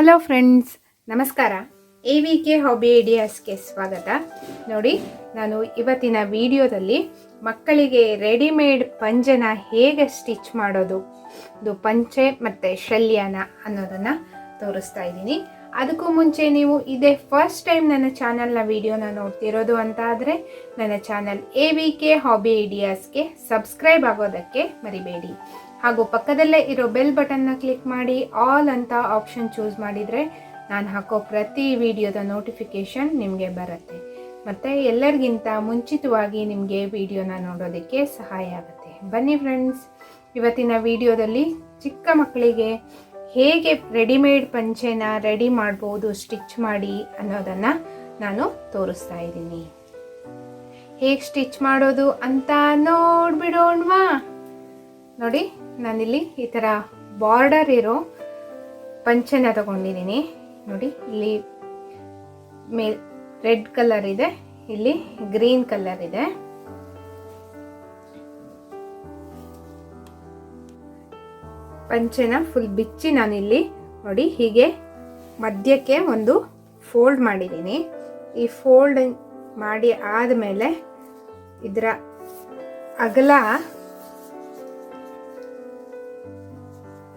Hello friends, ನಮಸ್ಕಾರ. AVK hobby ಐಡಿಯಾಸ್ಗೆ ಸ್ವಾಗತ. ನೋಡಿ, ನಾನು ಇವತ್ತಿನ ವಿಡಿಯೋದಲ್ಲಿ ಮಕ್ಕಳಿಗೆ ರೆಡಿಮೇಡ್ ಪಂಚೆನ ಹೇಗೆ ಸ್ಟಿಚ್ ಮಾಡೋದು, ಇದು ಪಂಚೆ ಮತ್ತು ಶಲ್ಯನ ಅನ್ನೋದನ್ನು ತೋರಿಸ್ತಾ ಇದ್ದೀನಿ. ಅದಕ್ಕೂ ಮುಂಚೆ ನೀವು ಇದೇ ಫಸ್ಟ್ ಟೈಮ್ ನನ್ನ ಚಾನಲ್ನ ವಿಡಿಯೋನ ನೋಡ್ತಿರೋದು ಅಂತ ಆದರೆ ನನ್ನ ಚಾನಲ್ AVK ಹಾಬಿ ಐಡಿಯಾಸ್ಗೆ ಸಬ್ಸ್ಕ್ರೈಬ್ ಆಗೋದಕ್ಕೆ ಮರಿಬೇಡಿ. ಹಾಗೂ ಪಕ್ಕದಲ್ಲೇ ಇರೋ ಬೆಲ್ ಬಟನ್ನ ಕ್ಲಿಕ್ ಮಾಡಿ ಆಲ್ ಅಂತ ಆಪ್ಷನ್ ಚೂಸ್ ಮಾಡಿದರೆ ನಾನು ಹಾಕೋ ಪ್ರತಿ ವಿಡಿಯೋದ ನೋಟಿಫಿಕೇಷನ್ ನಿಮಗೆ ಬರುತ್ತೆ. ಮತ್ತು ಎಲ್ಲರಿಗಿಂತ ಮುಂಚಿತವಾಗಿ ನಿಮಗೆ ವಿಡಿಯೋನ ನೋಡೋದಕ್ಕೆ ಸಹಾಯ ಆಗುತ್ತೆ. ಬನ್ನಿ ಫ್ರೆಂಡ್ಸ್, ಇವತ್ತಿನ ವಿಡಿಯೋದಲ್ಲಿ ಚಿಕ್ಕ ಮಕ್ಕಳಿಗೆ ಹೇಗೆ ರೆಡಿಮೇಡ್ ಪಂಚೆನ ರೆಡಿ ಮಾಡ್ಬೋದು ಸ್ಟಿಚ್ ಮಾಡಿ ಅನ್ನೋದನ್ನು ನಾನು ತೋರಿಸ್ತಾ ಇದ್ದೀನಿ. ಹೇಗೆ ಸ್ಟಿಚ್ ಮಾಡೋದು ಅಂತ ನೋಡ್ಬಿಡೋಣವಾ? ನೋಡಿ, ನಾನಿಲ್ಲಿ ಈ ಥರ ಬಾರ್ಡರ್ ಇರೋ ಪಂಚೆನ ತಗೊಂಡಿದ್ದೀನಿ. ನೋಡಿ, ಇಲ್ಲಿ ರೆಡ್ ಕಲರ್ ಇದೆ, ಇಲ್ಲಿ ಗ್ರೀನ್ ಕಲರ್ ಇದೆ. ಪಂಚೆನ ಫುಲ್ ಬಿಚ್ಚಿ ನಾನಿಲ್ಲಿ ನೋಡಿ ಹೀಗೆ ಮಧ್ಯಕ್ಕೆ ಒಂದು ಫೋಲ್ಡ್ ಮಾಡಿದ್ದೀನಿ. ಈ ಫೋಲ್ಡ್ ಮಾಡಿ ಆದಮೇಲೆ ಇದರ ಅಗಲ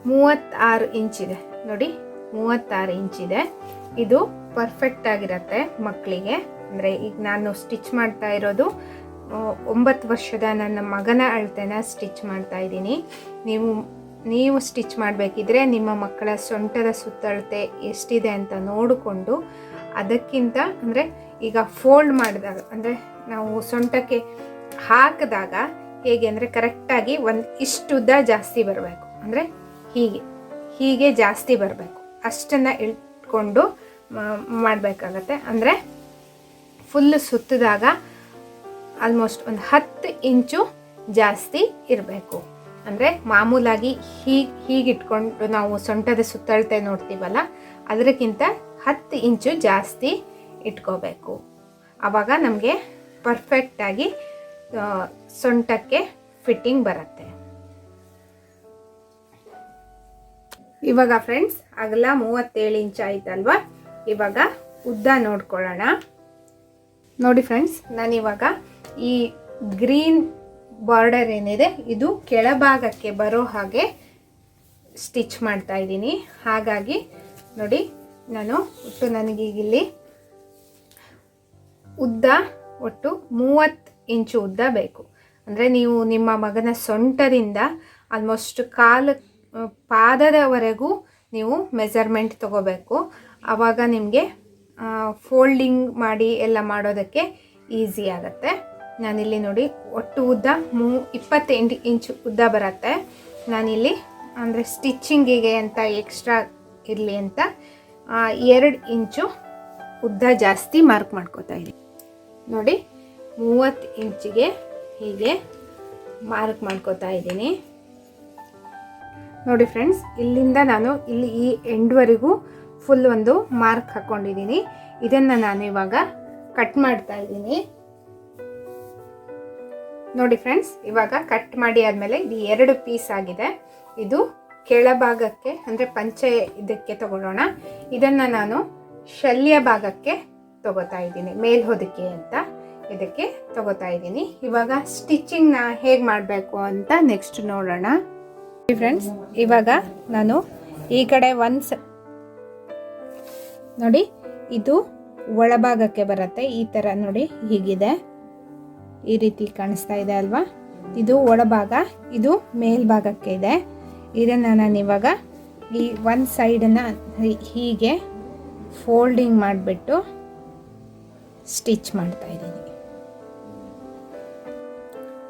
36 ಇಂಚಿದೆ. ನೋಡಿ, 36 ಇಂಚಿದೆ. ಇದು ಪರ್ಫೆಕ್ಟ್ ಆಗಿರುತ್ತೆ ಮಕ್ಕಳಿಗೆ. ಅಂದರೆ ಈಗ ನಾನು ಸ್ಟಿಚ್ ಮಾಡ್ತಾ ಇರೋದು 9 ವರ್ಷದ ನನ್ನ ಮಗನ ಅಳತೆನ ಸ್ಟಿಚ್ ಮಾಡ್ತಾ ಇದ್ದೀನಿ. ನೀವು ಸ್ಟಿಚ್ ಮಾಡಬೇಕಿದ್ರೆ ನಿಮ್ಮ ಮಕ್ಕಳ ಸೊಂಟದ ಸುತ್ತಳತೆ ಎಷ್ಟಿದೆ ಅಂತ ನೋಡಿಕೊಂಡು ಅದಕ್ಕಿಂತ, ಅಂದರೆ ಈಗ ಫೋಲ್ಡ್ ಮಾಡಿದಾಗ, ಅಂದರೆ ನಾವು ಸೊಂಟಕ್ಕೆ ಹಾಕಿದಾಗ ಹೇಗೆ ಅಂದರೆ ಕರೆಕ್ಟಾಗಿ ಇಷ್ಟು ಉದ್ದ ಜಾಸ್ತಿ ಬರಬೇಕು, ಅಂದರೆ ಹೀಗೆ ಜಾಸ್ತಿ ಬರಬೇಕು, ಅಷ್ಟನ್ನು ಇಟ್ಕೊಂಡು ಮಾಡಬೇಕಾಗತ್ತೆ. ಅಂದರೆ ಫುಲ್ ಸುತ್ತಿದಾಗ ಆಲ್ಮೋಸ್ಟ್ ಒಂದು 10 ಇಂಚು ಜಾಸ್ತಿ ಇರಬೇಕು. ಅಂದರೆ ಮಾಮೂಲಾಗಿ ಹೀಗಿಟ್ಕೊಂಡು ನಾವು ಸೊಂಟದ ಸುತ್ತಳತೆ ನೋಡ್ತೀವಲ್ಲ, ಅದಕ್ಕಿಂತ 10 ಇಂಚು ಜಾಸ್ತಿ ಇಟ್ಕೋಬೇಕು. ಆವಾಗ ನಮಗೆ ಪರ್ಫೆಕ್ಟಾಗಿ ಸೊಂಟಕ್ಕೆ ಫಿಟ್ಟಿಂಗ್ ಬರುತ್ತೆ. ಇವಾಗ ಫ್ರೆಂಡ್ಸ್, ಅಗಲ 37 ಇಂಚ್ ಆಯ್ತಲ್ವಾ? ಇವಾಗ ಉದ್ದ ನೋಡ್ಕೊಳ್ಳೋಣ. ನೋಡಿ ಫ್ರೆಂಡ್ಸ್, ನಾನಿವಾಗ ಈ ಗ್ರೀನ್ ಬಾರ್ಡರ್ ಏನಿದೆ ಇದು ಕೆಳಭಾಗಕ್ಕೆ ಬರೋ ಹಾಗೆ ಸ್ಟಿಚ್ ಮಾಡ್ತಾ ಇದ್ದೀನಿ. ಹಾಗಾಗಿ ನೋಡಿ, ನನಗೀಗಿಲ್ಲಿ ಉದ್ದ ಒಟ್ಟು 30 ಇಂಚು ಉದ್ದ ಬೇಕು. ಅಂದರೆ ನೀವು ನಿಮ್ಮ ಮಗನ ಸೊಂಟದಿಂದ ಆಲ್ಮೋಸ್ಟ್ ಪಾದದವರೆಗೂ ನೀವು ಮೆಜರ್ಮೆಂಟ್ ತಗೋಬೇಕು. ಆವಾಗ ನಿಮಗೆ ಫೋಲ್ಡಿಂಗ್ ಮಾಡಿ ಎಲ್ಲ ಮಾಡೋದಕ್ಕೆ ಈಸಿ ಆಗುತ್ತೆ. ನಾನಿಲ್ಲಿ ನೋಡಿ ಒಟ್ಟು ಉದ್ದ 28 ಇಂಚು ಉದ್ದ ಬರುತ್ತೆ. ನಾನಿಲ್ಲಿ ಅಂದರೆ ಸ್ಟಿಚ್ಚಿಂಗಿಗೆ ಅಂತ ಎಕ್ಸ್ಟ್ರಾ ಇರಲಿ ಅಂತ 2 ಇಂಚು ಉದ್ದ ಜಾಸ್ತಿ ಮಾರ್ಕ್ ಮಾಡ್ಕೋತಾ ಇದ್ದೀನಿ. ನೋಡಿ, 30 ಇಂಚಿಗೆ ಹೀಗೆ ಮಾರ್ಕ್ ಮಾಡ್ಕೋತಾ ಇದ್ದೀನಿ. ನೋಡಿ ಫ್ರೆಂಡ್ಸ್, ಇಲ್ಲಿಂದ ನಾನು ಇಲ್ಲಿ ಈ ಎಂಡ್ವರೆಗೂ ಫುಲ್ ಒಂದು ಮಾರ್ಕ್ ಹಾಕ್ಕೊಂಡಿದ್ದೀನಿ. ಇದನ್ನು ನಾನು ಇವಾಗ ಕಟ್ ಮಾಡ್ತಾ ಇದ್ದೀನಿ. ನೋಡಿ ಫ್ರೆಂಡ್ಸ್, ಇವಾಗ ಕಟ್ ಮಾಡಿ ಆದಮೇಲೆ ಇದು 2 ಪೀಸ್ ಆಗಿದೆ. ಇದು ಕೆಳಭಾಗಕ್ಕೆ ಅಂದರೆ ಪಂಚೆ ಇದಕ್ಕೆ ತಗೊಳ್ಳೋಣ. ಇದನ್ನು ನಾನು ಶಲ್ಯ ಭಾಗಕ್ಕೆ ತಗೋತಾ ಇದ್ದೀನಿ, ಮೇಲ್ಹೊದಿಕೆ ಅಂತ ಇದಕ್ಕೆ ತಗೋತಾ ಇದ್ದೀನಿ. ಇವಾಗ ಸ್ಟಿಚಿಂಗ್ನ ಹೇಗೆ ಮಾಡಬೇಕು ಅಂತ ನೆಕ್ಸ್ಟ್ ನೋಡೋಣ. ಫ್ರೆಂಡ್ಸ್, ಇವಾಗ ನಾನು ಈ ಕಡೆ ನೋಡಿ, ಇದು ಒಳಭಾಗಕ್ಕೆ ಬರುತ್ತೆ. ಈ ಥರ ನೋಡಿ ಹೀಗಿದೆ, ಈ ರೀತಿ ಕಾಣಿಸ್ತಾ ಇದೆ ಅಲ್ವಾ? ಇದು ಒಳಭಾಗ, ಇದು ಮೇಲ್ಭಾಗಕ್ಕೆ ಇದೆ. ಇದನ್ನು ನಾನು ಇವಾಗ ಈ ಒಂದು ಸೈಡನ್ನು ಹೀಗೆ ಫೋಲ್ಡಿಂಗ್ ಮಾಡಿಬಿಟ್ಟು ಸ್ಟಿಚ್ ಮಾಡ್ತಾ ಇದ್ದೀನಿ.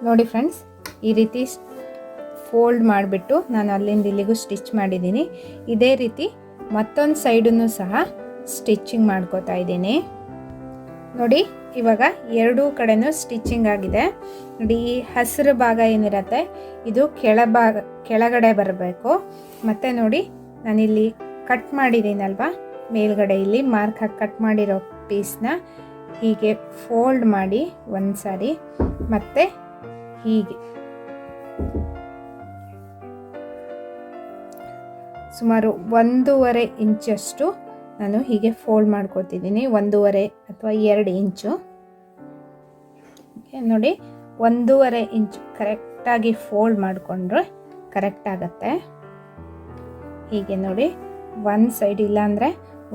ನೋಡಿ ಫ್ರೆಂಡ್ಸ್, ಈ ರೀತಿ ಫೋಲ್ಡ್ ಮಾಡಿಬಿಟ್ಟು ನಾನು ಅಲ್ಲಿಂದ ಇಲ್ಲಿಗೂ ಸ್ಟಿಚ್ ಮಾಡಿದ್ದೀನಿ. ಇದೇ ರೀತಿ ಮತ್ತೊಂದು ಸೈಡನ್ನು ಸಹ ಸ್ಟಿಚಿಂಗ್ ಮಾಡ್ಕೋತಾ ಇದ್ದೀನಿ. ನೋಡಿ, ಇವಾಗ 2 ಕಡೆನೂ ಸ್ಟಿಚಿಂಗ್ ಆಗಿದೆ. ನೋಡಿ, ಈ ಹಸಿರು ಭಾಗ ಏನಿರುತ್ತೆ ಇದು ಕೆಳಗಡೆ ಬರಬೇಕು. ಮತ್ತು ನೋಡಿ, ನಾನಿಲ್ಲಿ ಕಟ್ ಮಾಡಿದ್ದೀನಲ್ವ ಮೇಲ್ಗಡೆ, ಇಲ್ಲಿ ಮಾರ್ಕ್ ಹಾಕಿ ಕಟ್ ಮಾಡಿರೋ ಪೀಸ್ನ ಹೀಗೆ ಫೋಲ್ಡ್ ಮಾಡಿ ಒಂದು ಸಾರಿ, ಮತ್ತು ಹೀಗೆ ಸುಮಾರು 1.5 ಇಂಚಷ್ಟು ನಾನು ಹೀಗೆ ಫೋಲ್ಡ್ ಮಾಡ್ಕೊತಿದ್ದೀನಿ. 1.5 ಅಥವಾ 2 ಇಂಚು ನೋಡಿ, 1.5 ಇಂಚು ಕರೆಕ್ಟಾಗಿ ಫೋಲ್ಡ್ ಮಾಡಿಕೊಂಡ್ರೆ ಕರೆಕ್ಟ್ ಆಗುತ್ತೆ. ಹೀಗೆ ನೋಡಿ, ಒಂದು ಸೈಡ್ ಇಲ್ಲಾಂದರೆ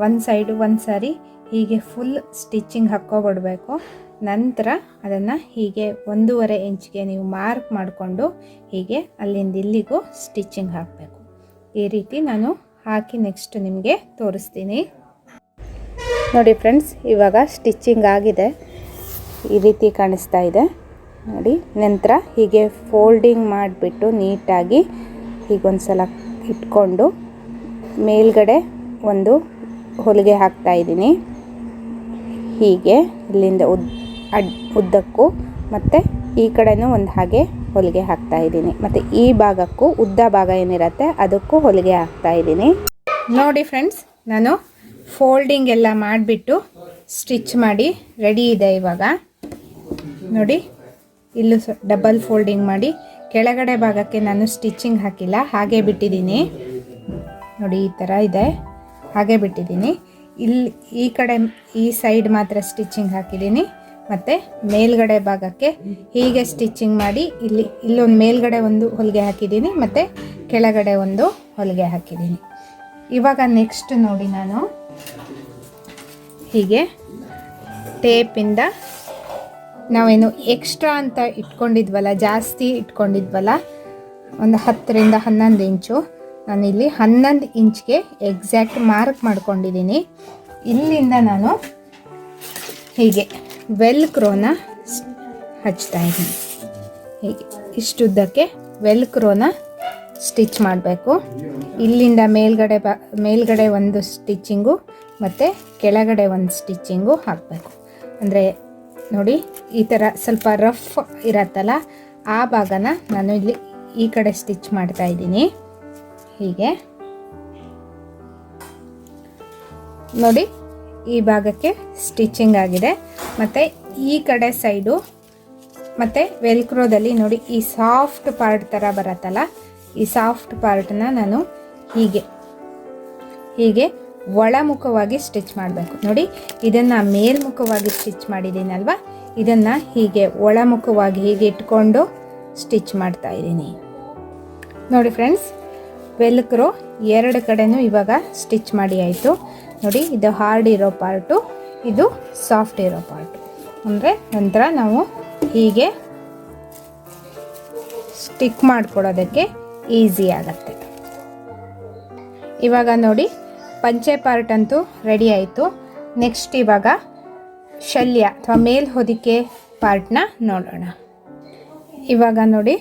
ಒಂದು ಸೈಡು ಒಂದು ಸಾರಿ ಹೀಗೆ ಫುಲ್ ಸ್ಟಿಚಿಂಗ್ ಹಾಕ್ಕೊಬಿಡ್ಬೇಕು. ನಂತರ ಅದನ್ನು ಹೀಗೆ 1.5 ಇಂಚ್ಗೆ ನೀವು ಮಾರ್ಕ್ ಮಾಡಿಕೊಂಡು ಹೀಗೆ ಅಲ್ಲಿಂದ ಇಲ್ಲಿಗೂ ಸ್ಟಿಚಿಂಗ್ ಹಾಕಬೇಕು. ಈ ರೀತಿ ನಾನು ಹಾಕಿ ನೆಕ್ಸ್ಟ್ ನಿಮಗೆ ತೋರಿಸ್ತೀನಿ. ನೋಡಿ ಫ್ರೆಂಡ್ಸ್, ಇವಾಗ ಸ್ಟಿಚಿಂಗ್ ಆಗಿದೆ. ಈ ರೀತಿ ಕಾಣಿಸ್ತಾ ಇದೆ ನೋಡಿ. ನಂತರ ಹೀಗೆ ಫೋಲ್ಡಿಂಗ್ ಮಾಡಿಬಿಟ್ಟು ನೀಟಾಗಿ ಹೀಗೊಂದು ಸಲ ಇಟ್ಕೊಂಡು ಮೇಲ್ಗಡೆ ಒಂದು ಹೊಲಿಗೆ ಹಾಕ್ತಾ ಇದ್ದೀನಿ. ಹೀಗೆ ಇಲ್ಲಿಂದ ಉದ್ದಕ್ಕೂ ಮತ್ತು ಈ ಕಡೆನೂ ಒಂದು ಹಾಗೆ ಹೊಲಿಗೆ ಹಾಕ್ತಾ ಇದ್ದೀನಿ. ಮತ್ತು ಈ ಭಾಗಕ್ಕೂ ಉದ್ದ ಭಾಗ ಏನಿರುತ್ತೆ ಅದಕ್ಕೂ ಹೊಲಿಗೆ ಹಾಕ್ತಾ ಇದ್ದೀನಿ. ನೋಡಿ ಫ್ರೆಂಡ್ಸ್, ನಾನು ಫೋಲ್ಡಿಂಗ್ ಎಲ್ಲ ಮಾಡಿಬಿಟ್ಟು ಸ್ಟಿಚ್ ಮಾಡಿ ರೆಡಿ ಇದೆ. ಇವಾಗ ನೋಡಿ, ಇಲ್ಲೂ ಡಬಲ್ ಫೋಲ್ಡಿಂಗ್ ಮಾಡಿ ಕೆಳಗಡೆ ಭಾಗಕ್ಕೆ ನಾನು ಸ್ಟಿಚಿಂಗ್ ಹಾಕಿಲ್ಲ, ಹಾಗೆ ಬಿಟ್ಟಿದ್ದೀನಿ. ನೋಡಿ, ಈ ಥರ ಇದೆ, ಹಾಗೆ ಬಿಟ್ಟಿದ್ದೀನಿ. ಇಲ್ಲಿ ಈ ಕಡೆ ಈ ಸೈಡ್ ಮಾತ್ರ ಸ್ಟಿಚಿಂಗ್ ಹಾಕಿದ್ದೀನಿ. ಮತ್ತು ಮೇಲ್ಗಡೆ ಭಾಗಕ್ಕೆ ಹೀಗೆ ಸ್ಟಿಚಿಂಗ್ ಮಾಡಿ ಇಲ್ಲೊಂದು ಮೇಲ್ಗಡೆ ಒಂದು ಹೊಲಿಗೆ ಹಾಕಿದ್ದೀನಿ ಮತ್ತು ಕೆಳಗಡೆ ಒಂದು ಹೊಲಿಗೆ ಹಾಕಿದ್ದೀನಿ. ಇವಾಗ ನೆಕ್ಸ್ಟ್ ನೋಡಿ, ನಾನು ಹೀಗೆ ಟೇಪಿಂದ ನಾವೇನು ಎಕ್ಸ್ಟ್ರಾ ಅಂತ ಇಟ್ಕೊಂಡಿದ್ವಲ್ಲ, ಜಾಸ್ತಿ ಇಟ್ಕೊಂಡಿದ್ವಲ್ಲ, ಒಂದು 10ರಿಂದ 11 ಇಂಚು, ನಾನಿಲ್ಲಿ 11 ಇಂಚ್ಗೆ ಎಕ್ಸಾಕ್ಟ್ ಮಾರ್ಕ್ ಮಾಡ್ಕೊಂಡಿದ್ದೀನಿ. ಇಲ್ಲಿಂದ ನಾನು ಹೀಗೆ ವೆಲ್ಕ್ರೋನ ಹಚ್ತಾ ಇದ್ದೀನಿ. ಹೀಗೆ ಇಷ್ಟುದ್ದಕ್ಕೆ ವೆಲ್ಕ್ರೋನ ಸ್ಟಿಚ್ ಮಾಡಬೇಕು. ಇಲ್ಲಿಂದ ಮೇಲ್ಗಡೆ ಒಂದು ಸ್ಟಿಚಿಂಗು ಮತ್ತು ಕೆಳಗಡೆ ಒಂದು ಸ್ಟಿಚಿಂಗು ಹಾಕಬೇಕು. ಅಂದರೆ ನೋಡಿ, ಈ ಥರ ಸ್ವಲ್ಪ ರಫ್ ಇರತ್ತಲ್ಲ, ಆ ಭಾಗನ ನಾನು ಇಲ್ಲಿ ಈ ಕಡೆ ಸ್ಟಿಚ್ ಮಾಡ್ತಾ ಇದ್ದೀನಿ. ಹೀಗೆ ನೋಡಿ, ಈ ಭಾಗಕ್ಕೆ ಸ್ಟಿಚಿಂಗ್ ಆಗಿದೆ. ಮತ್ತು ಈ ಕಡೆ ಸೈಡು ಮತ್ತು ವೆಲ್ಕ್ರೋದಲ್ಲಿ ನೋಡಿ, ಈ ಸಾಫ್ಟ್ ಪಾರ್ಟ್ ಥರ ಬರುತ್ತಲ್ಲ, ಈ ಸಾಫ್ಟ್ ಪಾರ್ಟನ್ನ ನಾನು ಹೀಗೆ ಒಳಮುಖವಾಗಿ ಸ್ಟಿಚ್ ಮಾಡಬೇಕು. ನೋಡಿ, ಇದನ್ನು ಮೇಲ್ಮುಖವಾಗಿ ಸ್ಟಿಚ್ ಮಾಡಿದ್ದೀನಲ್ವ, ಇದನ್ನು ಹೀಗೆ ಒಳಮುಖವಾಗಿ ಹೀಗೆ ಇಟ್ಕೊಂಡು ಸ್ಟಿಚ್ ಮಾಡ್ತಾ ಇದ್ದೀನಿ. ನೋಡಿ ಫ್ರೆಂಡ್ಸ್, ವೆಲ್ಕ್ರೋ 2 ಕಡೆನೂ ಇವಾಗ ಸ್ಟಿಚ್ ಮಾಡಿ ಆಯಿತು. ನೋಡಿ, ಇದು ಹಾರ್ಡ್ ಇರೋ ಪಾರ್ಟು, ಇದು ಸಾಫ್ಟ್ ಇರೋ ಪಾರ್ಟು. ಅಂದರೆ ನಂತರ ನಾವು ಹೀಗೆ ಸ್ಟಿಕ್ ಮಾಡಿಕೊಡೋದಕ್ಕೆ ಈಸಿ ಆಗುತ್ತೆ. ಇವಾಗ ನೋಡಿ, ಪಂಚೆ ಪಾರ್ಟ್ ಅಂತೂ ರೆಡಿ ಆಯಿತು. ನೆಕ್ಸ್ಟ್ ಇವಾಗ ಶಲ್ಯ ಅಥವಾ ಮೇಲ್ ಹೊದಿಕೆ ಪಾರ್ಟ್ನ ನೋಡೋಣ. ಇವಾಗ ನೋಡಿ,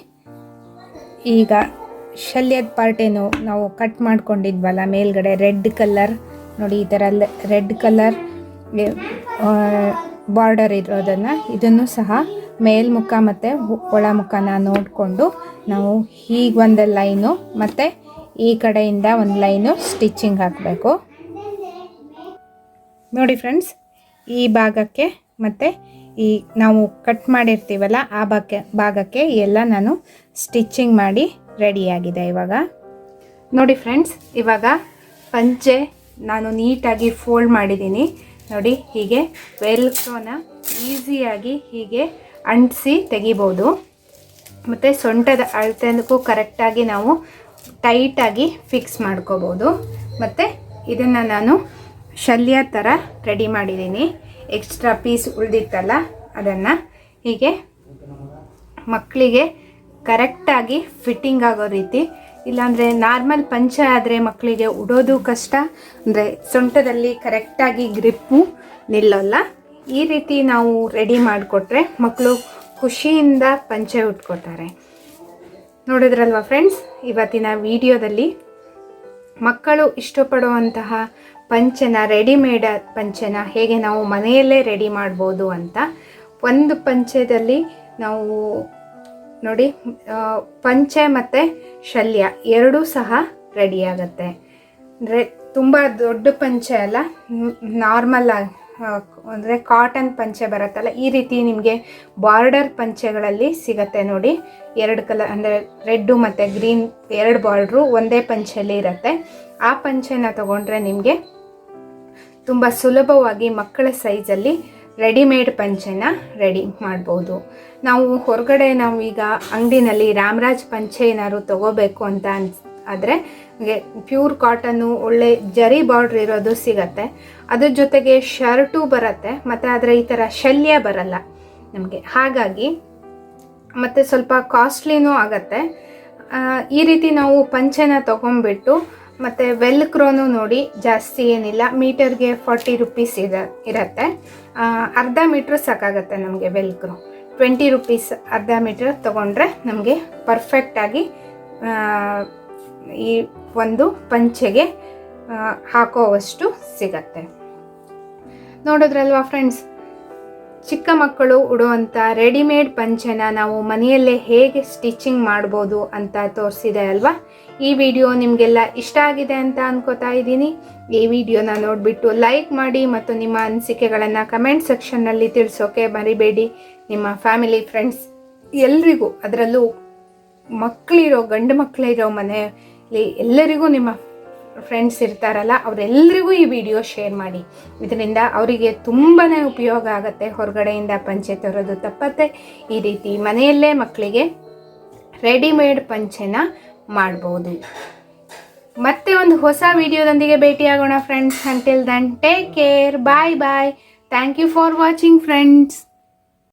ಈಗ ಶಲ್ಯದ ಪಾರ್ಟ್ ಏನು ನಾವು ಕಟ್ ಮಾಡ್ಕೊಂಡಿದ್ವಲ್ಲ ಮೇಲ್ಗಡೆ ರೆಡ್ ಕಲರ್, ನೋಡಿ ಈ ಥರ ರೆಡ್ ಕಲರ್ ಬಾರ್ಡರ್ ಇರೋದನ್ನು, ಇದನ್ನು ಸಹ ಮೇಲ್ಮುಖ ಮತ್ತು ಒಳಮುಖನ ನೋಡಿಕೊಂಡು ನಾವು ಹೀಗೆ ಒಂದು ಲೈನು ಮತ್ತು ಈ ಕಡೆಯಿಂದ ಒಂದು ಲೈನು ಸ್ಟಿಚಿಂಗ್ ಹಾಕಬೇಕು. ನೋಡಿ ಫ್ರೆಂಡ್ಸ್, ಈ ಭಾಗಕ್ಕೆ ಮತ್ತು ಈ ನಾವು ಕಟ್ ಮಾಡಿರ್ತೀವಲ್ಲ ಆ ಭಾಗಕ್ಕೆ ಎಲ್ಲ ನಾನು ಸ್ಟಿಚಿಂಗ್ ಮಾಡಿ ರೆಡಿಯಾಗಿದೆ. ಇವಾಗ ನೋಡಿ ಫ್ರೆಂಡ್ಸ್, ಇವಾಗ ಪಂಚೆ ನಾನು ನೀಟಾಗಿ ಫೋಲ್ಡ್ ಮಾಡಿದ್ದೀನಿ. ನೋಡಿ, ಹೀಗೆ ವೆಲ್ಕ್ರೋನ ಈಸಿಯಾಗಿ ಹೀಗೆ ಅಂಟಿಸಿ ತೆಗಿಬೋದು. ಮತ್ತು ಸೊಂಟದ ಅಳತೆಗೂ ಕರೆಕ್ಟಾಗಿ ನಾವು ಟೈಟಾಗಿ ಫಿಕ್ಸ್ ಮಾಡ್ಕೋಬೋದು. ಮತ್ತು ಇದನ್ನು ನಾನು ಶಲ್ಯ ಥರ ರೆಡಿ ಮಾಡಿದ್ದೀನಿ. ಎಕ್ಸ್ಟ್ರಾ ಪೀಸ್ ಉಳಿದಿತ್ತಲ್ಲ ಅದನ್ನು ಹೀಗೆ ಮಕ್ಕಳಿಗೆ ಕರೆಕ್ಟಾಗಿ ಫಿಟ್ಟಿಂಗ್ ಆಗೋ ರೀತಿ, ಇಲ್ಲಾಂದರೆ ನಾರ್ಮಲ್ ಪಂಚೆ ಆದರೆ ಮಕ್ಕಳಿಗೆ ಉಡೋದು ಕಷ್ಟ, ಅಂದರೆ ಸೊಂಟದಲ್ಲಿ ಕರೆಕ್ಟಾಗಿ ಗ್ರಿಪ್ಪು ನಿಲ್ಲೋಲ್ಲ. ಈ ರೀತಿ ನಾವು ರೆಡಿ ಮಾಡಿಕೊಟ್ರೆ ಮಕ್ಕಳು ಖುಷಿಯಿಂದ ಪಂಚೆ ಉಟ್ಕೋತಾರೆ. ನೋಡಿದ್ರಲ್ವ ಫ್ರೆಂಡ್ಸ್, ಇವತ್ತಿನ ವಿಡಿಯೋದಲ್ಲಿ ಮಕ್ಕಳು ಇಷ್ಟಪಡುವಂತಹ ಪಂಚೆನ, ರೆಡಿಮೇಡ್ ಪಂಚೆನ ಹೇಗೆ ನಾವು ಮನೆಯಲ್ಲೇ ರೆಡಿ ಮಾಡ್ಬೋದು ಅಂತ. ಒಂದು ಪಂಚೆದಲ್ಲಿ ನಾವು ನೋಡಿ ಪಂಚೆ ಮತ್ತು ಶಲ್ಯ ಎರಡೂ ಸಹ ರೆಡಿ ಆಗುತ್ತೆ. ಅಂದರೆ ತುಂಬ ದೊಡ್ಡ ಪಂಚೆ ಅಲ್ಲ, ನಾರ್ಮಲ್ ಅಂದರೆ ಕಾಟನ್ ಪಂಚೆ ಬರುತ್ತಲ್ಲ, ಈ ರೀತಿ ನಿಮಗೆ ಬಾರ್ಡರ್ ಪಂಚೆಗಳಲ್ಲಿ ಸಿಗತ್ತೆ ನೋಡಿ. 2 ಕಲರ್ ಅಂದರೆ ರೆಡ್ಡು ಮತ್ತು ಗ್ರೀನ್ 2 ಬಾರ್ಡ್ರು ಒಂದೇ ಪಂಚೆಯಲ್ಲಿ ಇರುತ್ತೆ. ಆ ಪಂಚೆನ ತಗೊಂಡ್ರೆ ನಿಮಗೆ ತುಂಬ ಸುಲಭವಾಗಿ ಮಕ್ಕಳ ಸೈಜಲ್ಲಿ ರೆಡಿಮೇಡ್ ಪಂಚೆನ ರೆಡಿ ಮಾಡ್ಬೋದು. ನಾವು ಹೊರಗಡೆ ನಾವು ಈಗ ಅಂಗಡಿನಲ್ಲಿ ರಾಮರಾಜ್ ಪಂಚೆ ಏನಾದ್ರು ತೊಗೋಬೇಕು ಅಂತ ಆದರೆ ಪ್ಯೂರ್ ಕಾಟನ್ನು ಒಳ್ಳೆ ಜರಿ ಬಾರ್ಡ್ರ್ ಇರೋದು ಸಿಗತ್ತೆ. ಅದ್ರ ಜೊತೆಗೆ ಶರ್ಟು ಬರುತ್ತೆ, ಮತ್ತು ಅದರ ಈ ಥರ ಶಲ್ಯ ಬರಲ್ಲ ನಮಗೆ. ಹಾಗಾಗಿ ಮತ್ತು ಸ್ವಲ್ಪ ಕಾಸ್ಟ್ಲಿನೂ ಆಗತ್ತೆ. ಈ ರೀತಿ ನಾವು ಪಂಚೆನ ತೊಗೊಂಡ್ಬಿಟ್ಟು ಮತ್ತು ವೆಲ್ಕ್ರೋನು ನೋಡಿ ಜಾಸ್ತಿ ಏನಿಲ್ಲ, ಮೀಟರ್ಗೆ 40 ರೂಪೀಸ್ ಇರುತ್ತೆ. ಅರ್ಧ ಮೀಟ್ರ್ ಸಾಕಾಗತ್ತೆ ನಮಗೆ ವೆಲ್ಕ್ರೋ. 20 ರೂಪೀಸ್ ಅರ್ಧ ಮೀಟ್ರ್ ತೊಗೊಂಡ್ರೆ ನಮಗೆ ಪರ್ಫೆಕ್ಟಾಗಿ ಈ ಒಂದು ಪಂಚೆಗೆ ಹಾಕೋವಷ್ಟು ಸಿಗತ್ತೆ. ನೋಡಿದ್ರಲ್ವಾ ಫ್ರೆಂಡ್ಸ್, ಚಿಕ್ಕ ಮಕ್ಕಳು ಉಡುವಂಥ ರೆಡಿಮೇಡ್ ಪಂಚೆನ ನಾವು ಮನೆಯಲ್ಲೇ ಹೇಗೆ ಸ್ಟಿಚಿಂಗ್ ಮಾಡ್ಬೋದು ಅಂತ ತೋರಿಸಿದೆ ಅಲ್ವಾ. ಈ ವಿಡಿಯೋ ನಿಮಗೆಲ್ಲ ಇಷ್ಟ ಆಗಿದೆ ಅಂತ ಅನ್ಕೋತಾ ಇದ್ದೀನಿ. ಈ ವಿಡಿಯೋನ ನೋಡಿಬಿಟ್ಟು ಲೈಕ್ ಮಾಡಿ ಮತ್ತು ನಿಮ್ಮ ಅನಿಸಿಕೆಗಳನ್ನು ಕಮೆಂಟ್ ಸೆಕ್ಷನ್ನಲ್ಲಿ ತಿಳಿಸೋಕೆ ಮರಿಬೇಡಿ. ನಿಮ್ಮ ಫ್ಯಾಮಿಲಿ ಫ್ರೆಂಡ್ಸ್ ಎಲ್ರಿಗೂ, ಅದರಲ್ಲೂ ಮಕ್ಕಳಿರೋ ಗಂಡು ಮಕ್ಕಳಿರೋ ಮನೆಯಲ್ಲಿ ಎಲ್ಲರಿಗೂ ನಿಮ್ಮ ಫ್ರೆಂಡ್ಸ್ ಇರ್ತಾರಲ್ಲ ಅವರೆಲ್ಲರಿಗೂ ಈ ವಿಡಿಯೋ ಶೇರ್ ಮಾಡಿ. ಇದರಿಂದ ಅವರಿಗೆ ತುಂಬಾ ಉಪಯೋಗ ಆಗುತ್ತೆ. ಹೊರಗಡೆಯಿಂದ ಪಂಚೆ ತರೋದು ತಪ್ಪತ್ತೆ. ಈ ರೀತಿ ಮನೆಯಲ್ಲೇ ಮಕ್ಕಳಿಗೆ ರೆಡಿಮೇಡ್ ಪಂಚೆನ ಮಾಡ್ಬೋದು. ಮತ್ತೆ ಒಂದು ಹೊಸ ವಿಡಿಯೋದೊಂದಿಗೆ ಭೇಟಿಯಾಗೋಣ friends. Until then take care, bye bye. Thank you for watching friends.